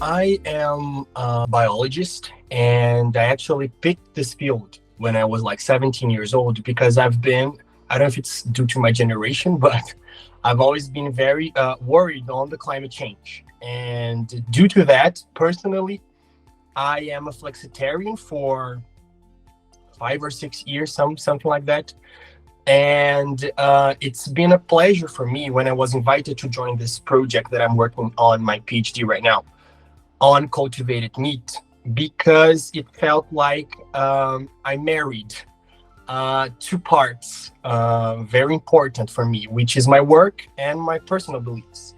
I am a biologist, and I actually picked this field when I was like 17 years old because I don't know if it's due to my generation, but I've always been very worried on the climate change. And due to that, personally, I am a flexitarian for 5 or 6 years, something like that. And it's been a pleasure for me when I was invited to join this project that I'm working on my PhD right now on cultivated meat because it felt like I married two parts very important for me, which is my work and my personal beliefs.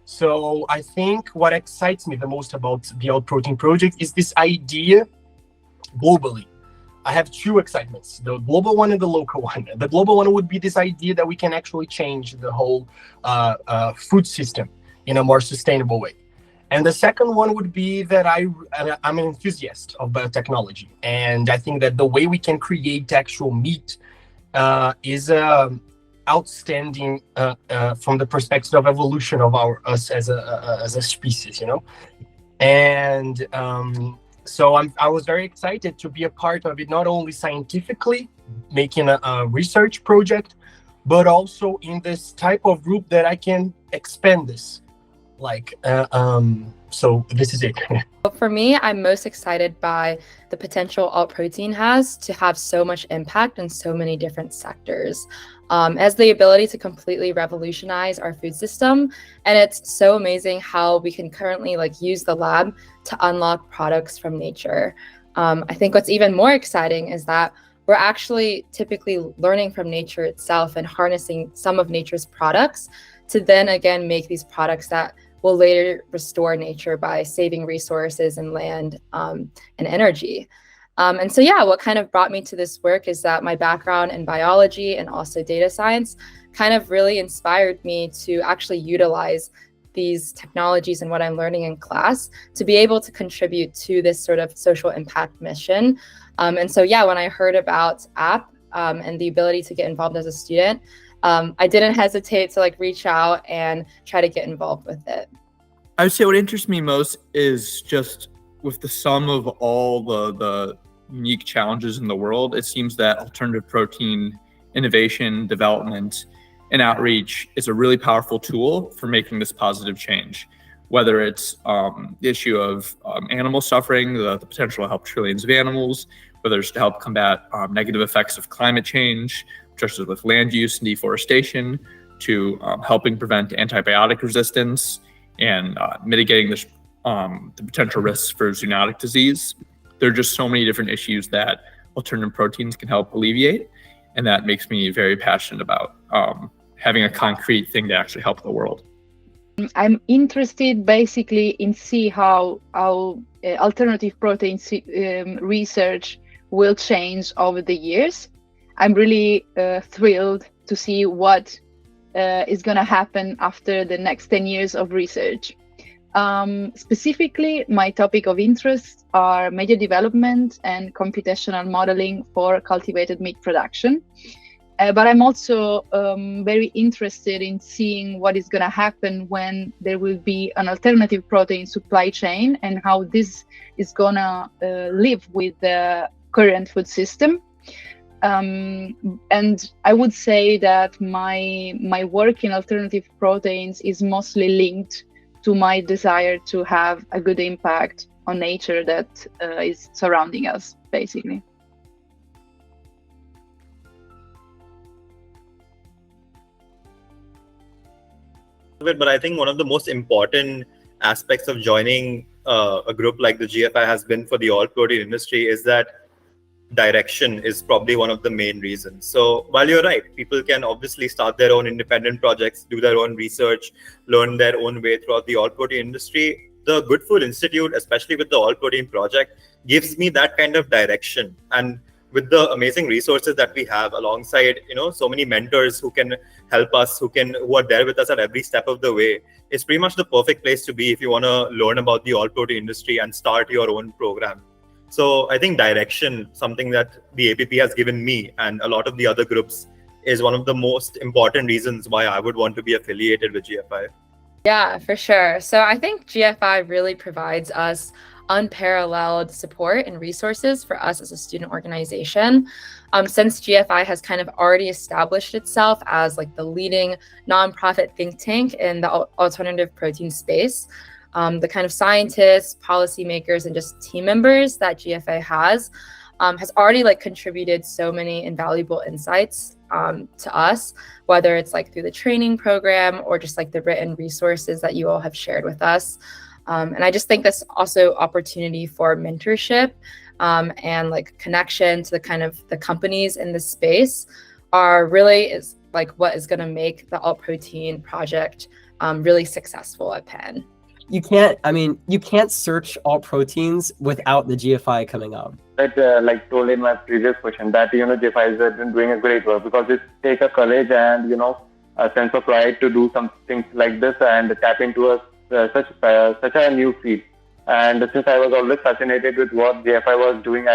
So I think what excites me the most about the Alt Protein Project is this idea globally. I have two excitements, the global one and the local one. The global one would be this idea that we can actually change the whole food system in a more sustainable way. And the second one would be that I'm an enthusiast of biotechnology. And I think that the way we can create actual meat is outstanding from the perspective of evolution of us as a species, you know? And so I was very excited to be a part of it, not only scientifically making a research project, but also in this type of group that I can expand this. So this is it. For me, I'm most excited by the potential alt protein has to have so much impact in so many different sectors. As the ability to completely revolutionize our food system. And it's so amazing how we can currently use the lab to unlock products from nature. I think what's even more exciting is that we're actually typically learning from nature itself and harnessing some of nature's products to then again make these products that will later restore nature by saving resources and land and energy. And so, yeah, what kind of brought me to this work is that my background in biology and also data science kind of really inspired me to actually utilize these technologies and what I'm learning in class to be able to contribute to this sort of social impact mission. And so, yeah, when I heard about app and the ability to get involved as a student, I didn't hesitate to reach out and try to get involved with it. I would say what interests me most is just with the sum of all the unique challenges in the world, it seems that alternative protein innovation, development, and outreach is a really powerful tool for making this positive change. Whether it's the issue of animal suffering, the potential to help trillions of animals, whether it's to help combat negative effects of climate change, such as with land use and deforestation, to helping prevent antibiotic resistance and mitigating the potential risks for zoonotic disease. There are just so many different issues that alternative proteins can help alleviate, and that makes me very passionate about having a concrete thing to actually help the world. I'm interested basically in see how alternative protein research will change over the years. I'm really thrilled to see what is going to happen after the next 10 years of research. Specifically, my topic of interest are media development and computational modeling for cultivated meat production. But I'm also very interested in seeing what is going to happen when there will be an alternative protein supply chain and how this is going to live with the current food system. And I would say that my work in alternative proteins is mostly linked to my desire to have a good impact on nature that is surrounding us, basically. But I think one of the most important aspects of joining a group like the GFI has been for the alt protein industry is that direction is probably one of the main reasons. So while you're right, people can obviously start their own independent projects, do their own research, learn their own way throughout the alt protein industry. The Good Food Institute, especially with the alt protein project, gives me that kind of direction. And with the amazing resources that we have alongside, so many mentors who can help us, who are there with us at every step of the way, it's pretty much the perfect place to be if you want to learn about the alt protein industry and start your own program. So I think direction, something that the APP has given me and a lot of the other groups, is one of the most important reasons why I would want to be affiliated with GFI. Yeah, for sure. So I think GFI really provides us unparalleled support and resources for us as a student organization. Since GFI has kind of already established itself as like the leading nonprofit think tank in the alternative protein space, the kind of scientists, policymakers, and just team members that GFA has already like contributed so many invaluable insights to us, whether it's like through the training program or just like the written resources that you all have shared with us. And I just think this also opportunity for mentorship and like connection to the kind of the companies in this space are really is like what is going to make the alt protein project really successful at Penn. You can't search alt proteins without the GFI coming up. That like told in my previous question that GFI is doing a great work, because it takes a courage and a sense of pride to do some things like this and tap into such a new field. And since I was always fascinated with what GFI was doing,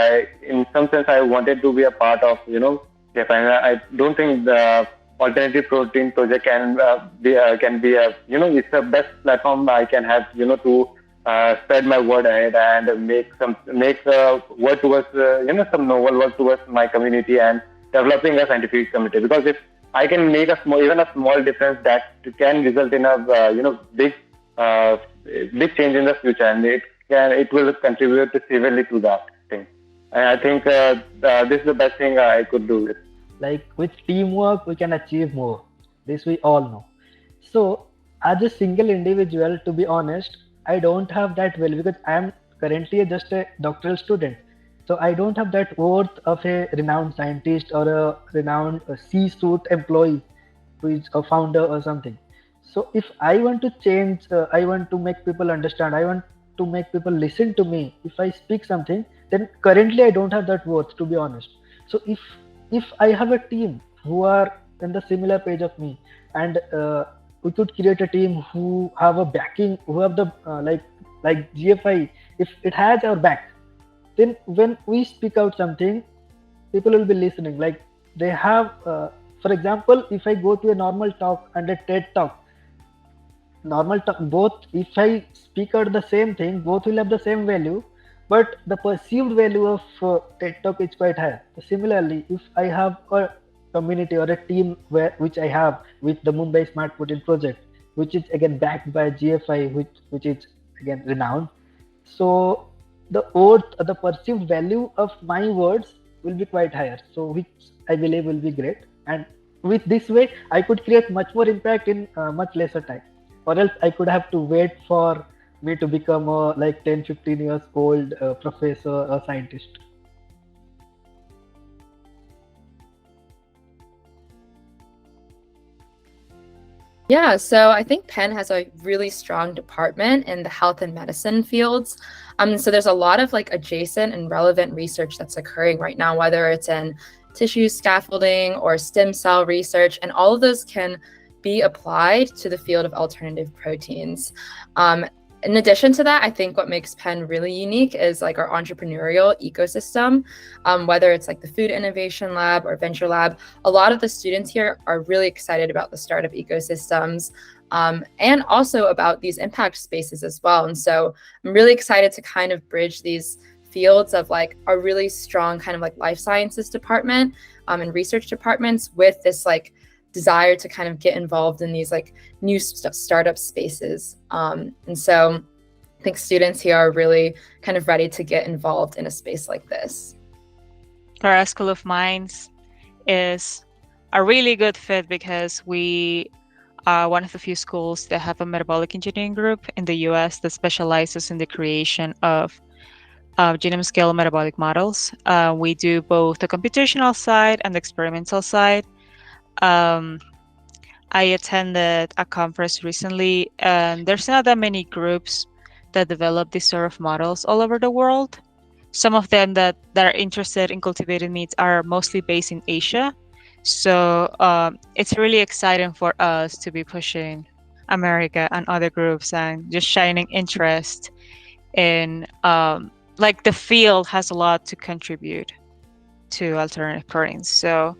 in some sense I wanted to be a part of GFI. I don't think the alternative protein project can be it's the best platform I can have to spread my word ahead and make work towards some novel work towards my community and developing a scientific community. Because if I can make even a small difference, that can result in a big change in the future, and it will contribute severely to that thing. And I think this is the best thing I could do. Like with teamwork, we can achieve more. This we all know. So as a single individual, to be honest, I don't have that value because I am currently just a doctoral student. So I don't have that worth of a renowned scientist or a renowned C-suite employee who is a founder or something. So if I want to change, I want to make people understand, I want to make people listen to me. If I speak something, then currently I don't have that worth, to be honest. So if I have a team who are in the similar page of me, and we could create a team who have a backing, who have the like GFI, if it has our back, then when we speak out something, people will be listening. Like they have, for example, if I go to a normal talk and a TED talk, both, if I speak out the same thing, both will have the same value, but the perceived value of TED Talk is quite high. Similarly, if I have a community or a team which I have with the Mumbai Smart Protein Project, which is again backed by GFI, which is again renowned, so the perceived value of my words will be quite higher. So which I believe will be great. And with this way, I could create much more impact in much lesser time. Or else I could have to wait for me to become a 10-15 years old professor or scientist. Yeah, so I think Penn has a really strong department in the health and medicine fields. So there's a lot of like adjacent and relevant research that's occurring right now, whether it's in tissue scaffolding or stem cell research, and all of those can be applied to the field of alternative proteins. In addition to that, I think what makes Penn really unique is like our entrepreneurial ecosystem, whether it's like the Food Innovation Lab or Venture Lab. A lot of the students here are really excited about the startup ecosystems and also about these impact spaces as well. And so I'm really excited to kind of bridge these fields of like a really strong kind of like life sciences department and research departments with this like desire to kind of get involved in these like new startup spaces. And so I think students here are really kind of ready to get involved in a space like this. Our School of Mines is a really good fit because we are one of the few schools that have a metabolic engineering group in the US that specializes in the creation of genome scale metabolic models. We do both the computational side and the experimental side. I attended a conference recently, and there's not that many groups that develop these sort of models all over the world. Some of them that are interested in cultivated meats are mostly based in Asia. So it's really exciting for us to be pushing America and other groups and just shining interest in like the field has a lot to contribute to alternative proteins. So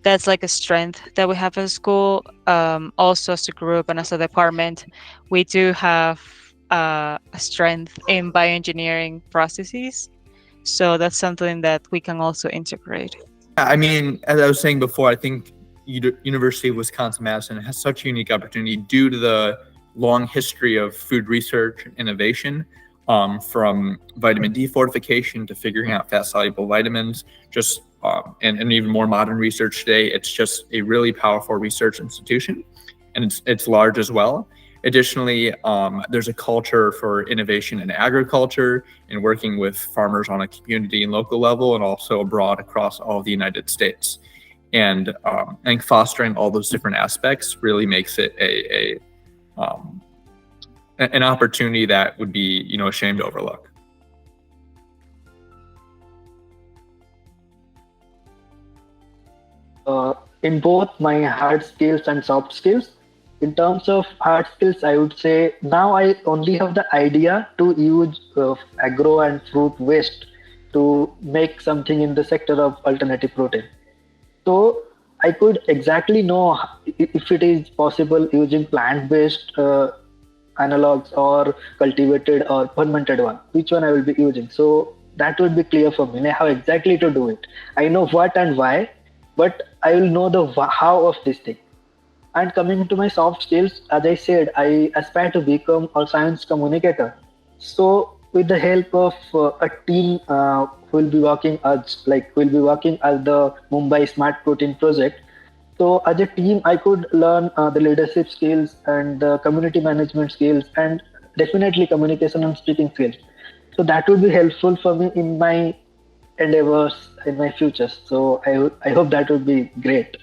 that's like a strength that we have at school. Also, as a group and as a department, we do have a strength in bioengineering processes. So that's something that we can also integrate. I mean, as I was saying before, I think University of Wisconsin-Madison has such a unique opportunity due to the long history of food research and innovation, from vitamin D fortification to figuring out fat-soluble vitamins, and even more modern research today. It's just a really powerful research institution, and it's large as well. Additionally, there's a culture for innovation in agriculture and working with farmers on a community and local level, and also abroad across all of the United States. And I think fostering all those different aspects really makes it an opportunity that would be, a shame to overlook. In both my hard skills and soft skills, in terms of hard skills, I would say now I only have the idea to use agro and fruit waste to make something in the sector of alternative protein. So I could exactly know if it is possible using plant-based analogs or cultivated or fermented one, which one I will be using. So that would be clear for me. How exactly to do it. I know what and why, but I will know the how of this thing. And coming to my soft skills, as I said, I aspire to become a science communicator. So with the help of a team who will be working as the Mumbai Smart Protein Project. So as a team, I could learn the leadership skills and the community management skills, and definitely communication and speaking skills. So that would be helpful for me in my endeavors in my future. So I hope that would be great.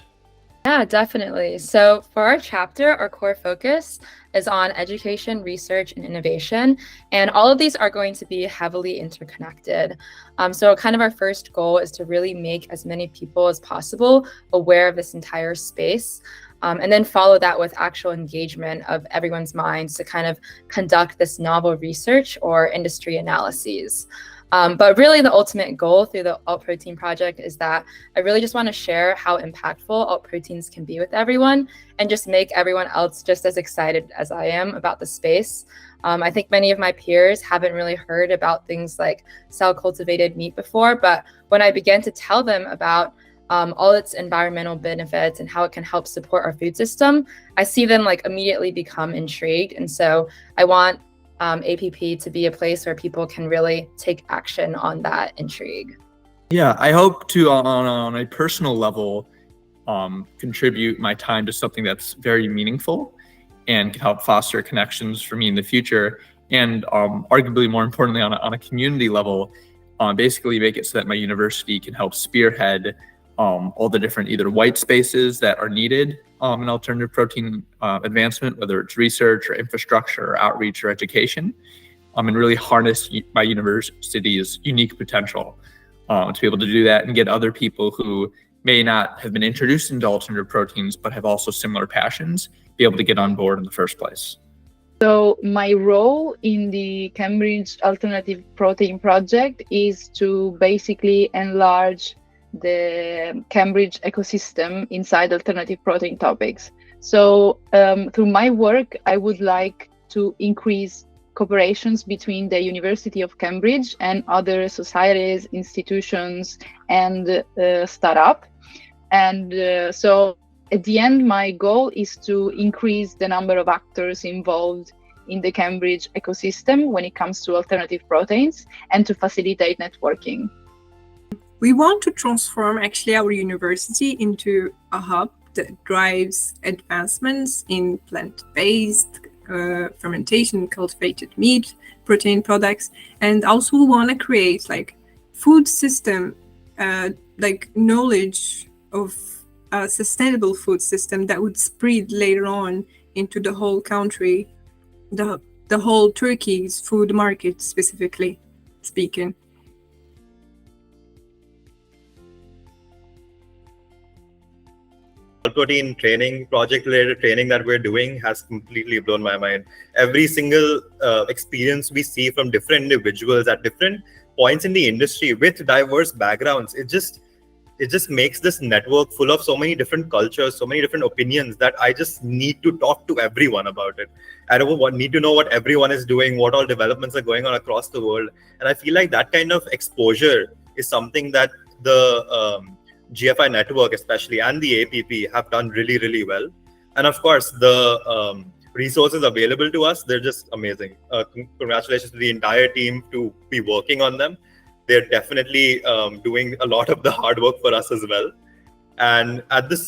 Yeah, definitely. So for our chapter, our core focus is on education, research, and innovation. And all of these are going to be heavily interconnected. So kind of our first goal is to really make as many people as possible aware of this entire space. And then follow that with actual engagement of everyone's minds to kind of conduct this novel research or industry analyses. But really the ultimate goal through the Alt Protein Project is that I really just want to share how impactful alt proteins can be with everyone and just make everyone else just as excited as I am about the space. I think many of my peers haven't really heard about things like cell cultivated meat before, but when I began to tell them about all its environmental benefits and how it can help support our food system, I see them like immediately become intrigued. And so I want APP to be a place where people can really take action on that intrigue. Yeah, I hope to, on a personal level, contribute my time to something that's very meaningful and can help foster connections for me in the future. And arguably more importantly, on a community level, basically make it so that my university can help spearhead all the different either white spaces that are needed in alternative protein advancement, whether it's research or infrastructure or outreach or education, and really harness my university's unique potential to be able to do that and get other people who may not have been introduced into alternative proteins but have also similar passions be able to get on board in the first place. So my role in the Cambridge Alternative Protein Project is to basically enlarge the Cambridge ecosystem inside alternative protein topics. So through my work, I would like to increase cooperations between the University of Cambridge and other societies, institutions, and startup. And so at the end, my goal is to increase the number of actors involved in the Cambridge ecosystem when it comes to alternative proteins and to facilitate networking. We want to transform actually our university into a hub that drives advancements in plant-based fermentation, cultivated meat, protein products, and also we want to create like food system, like knowledge of a sustainable food system that would spread later on into the whole country, the whole Turkey's food market specifically speaking. Protein training, project related training that we're doing has completely blown my mind. Every single experience we see from different individuals at different points in the industry with diverse backgrounds, it just it just makes this network full of so many different cultures, so many different opinions, that I just need to talk to everyone about it. I need to know what everyone is doing, what all developments are going on across the world. And I feel like that kind of exposure is something that the GFI network especially and the APP have done really, really well. And of course, the resources available to us, they're just amazing. Congratulations to the entire team to be working on them. They're definitely doing a lot of the hard work for us as well. And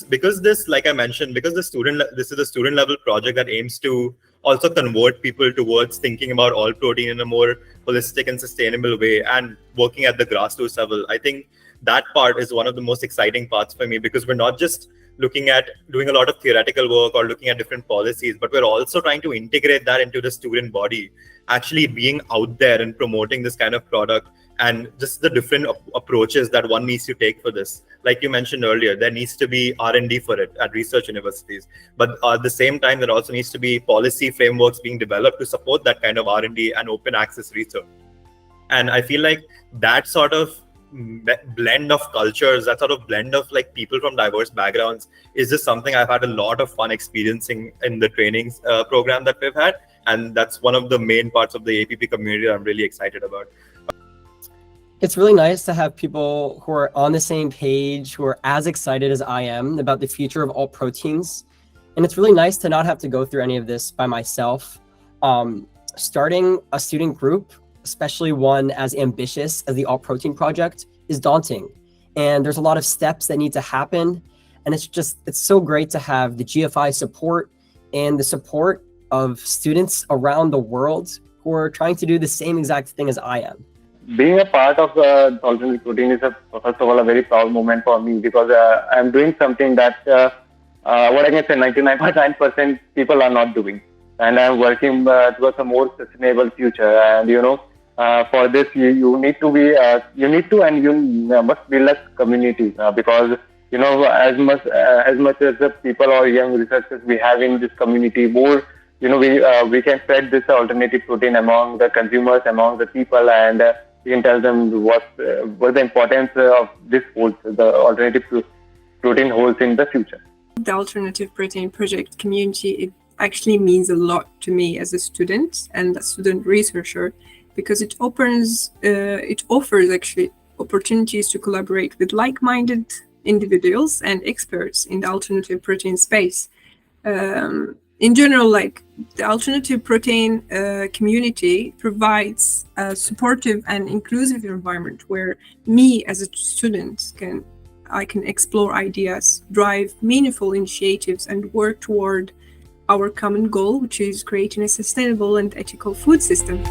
because this is a student level project that aims to also convert people towards thinking about all protein in a more holistic and sustainable way and working at the grassroots level. I think that part is one of the most exciting parts for me, because we're not just looking at doing a lot of theoretical work or looking at different policies, but we're also trying to integrate that into the student body, actually being out there and promoting this kind of product, and just the different approaches that one needs to take for this. Like you mentioned earlier, there needs to be R&D for it at research universities, but at the same time, there also needs to be policy frameworks being developed to support that kind of R&D and open access research. And I feel like that sort of blend of cultures, that sort of blend of like people from diverse backgrounds, is just something I've had a lot of fun experiencing in the trainings program that we've had. And that's one of the main parts of the APP community that I'm really excited about. It's really nice to have people who are on the same page, who are as excited as I am about the future of alt proteins. And it's really nice to not have to go through any of this by myself. Starting a student group, especially one as ambitious as the Alt Protein Project, is daunting. And there's a lot of steps that need to happen. And it's so great to have the GFI support and the support of students around the world who are trying to do the same exact thing as I am. Being a part of the alternative protein is, first of all, a very proud moment for me, because I'm doing something that, what I can say, 99.9% people are not doing. And I'm working towards a more sustainable future. And, for this, you need to be, and you must build a community, because, as much as the people or young researchers we have in this community, more, we can spread this alternative protein among the consumers, among the people, and we can tell them what the importance of this holds, the alternative protein holds in the future. The Alternative Protein Project community, it actually means a lot to me as a student and a student researcher, because it offers actually opportunities to collaborate with like-minded individuals and experts in the alternative protein space. In general, like the alternative protein community provides a supportive and inclusive environment where me as a student I can explore ideas, drive meaningful initiatives, and work toward our common goal, which is creating a sustainable and ethical food system.